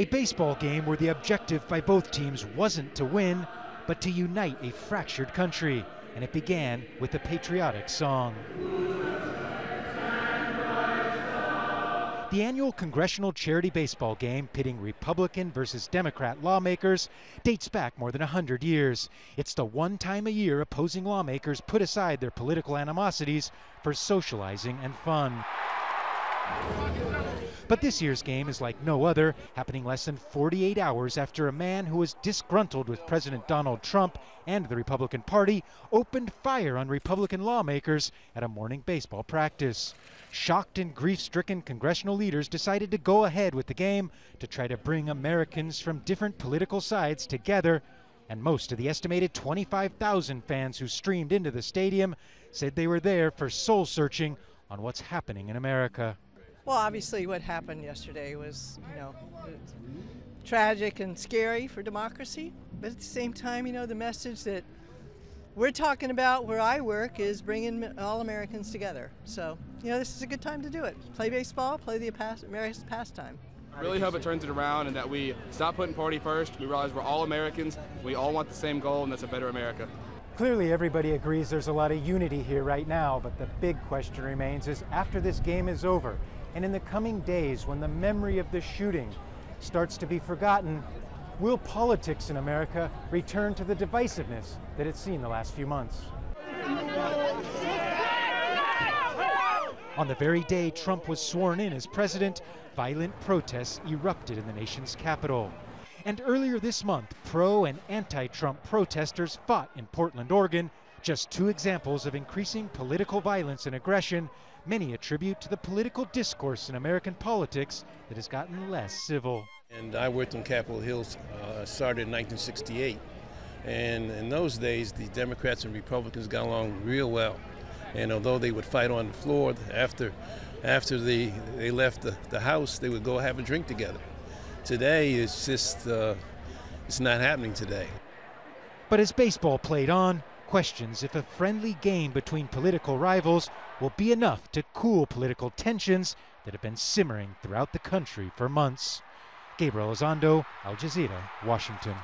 A baseball game where the objective by both teams wasn't to win, but to unite a fractured country. And it began with a patriotic song. The annual congressional charity baseball game pitting Republican versus Democrat lawmakers dates back more than 100 years. It's the one time a year opposing lawmakers put aside their political animosities for socializing and fun. But this year's game is like no other, happening less than 48 hours after a man who was disgruntled with President Donald Trump and the Republican Party opened fire on Republican lawmakers at a morning baseball practice. Shocked and grief-stricken congressional leaders decided to go ahead with the game to try to bring Americans from different political sides together. And most of the estimated 25,000 fans who streamed into the stadium said they were there for soul-searching on what's happening in America. Well, obviously what happened yesterday was, tragic and scary for democracy. But at the same time, the message that we're talking about where I work is bringing all Americans together. So, this is a good time to do it. Play baseball, play the America's pastime. I really hope it turns it around and that we stop putting party first. We realize we're all Americans. We all want the same goal, and that's a better America. Clearly everybody agrees there's a lot of unity here right now, but the big question remains is after this game is over, and in the coming days when the memory of the shooting starts to be forgotten, will politics in America return to the divisiveness that it's seen the last few months? On the very day Trump was sworn in as president, violent protests erupted in the nation's capital. And earlier this month, pro and anti-Trump protesters fought in Portland, Oregon, just two examples of increasing political violence and aggression, many attribute to the political discourse in American politics that has gotten less civil. And I worked on Capitol Hill, started in 1968. And in those days, the Democrats and Republicans got along real well. And although they would fight on the floor, after they left the house, they would go have a drink together. Today, it's just, it's not happening today. But as baseball played on, questions if a friendly game between political rivals will be enough to cool political tensions that have been simmering throughout the country for months. Gabriel Elizondo, Al Jazeera, Washington.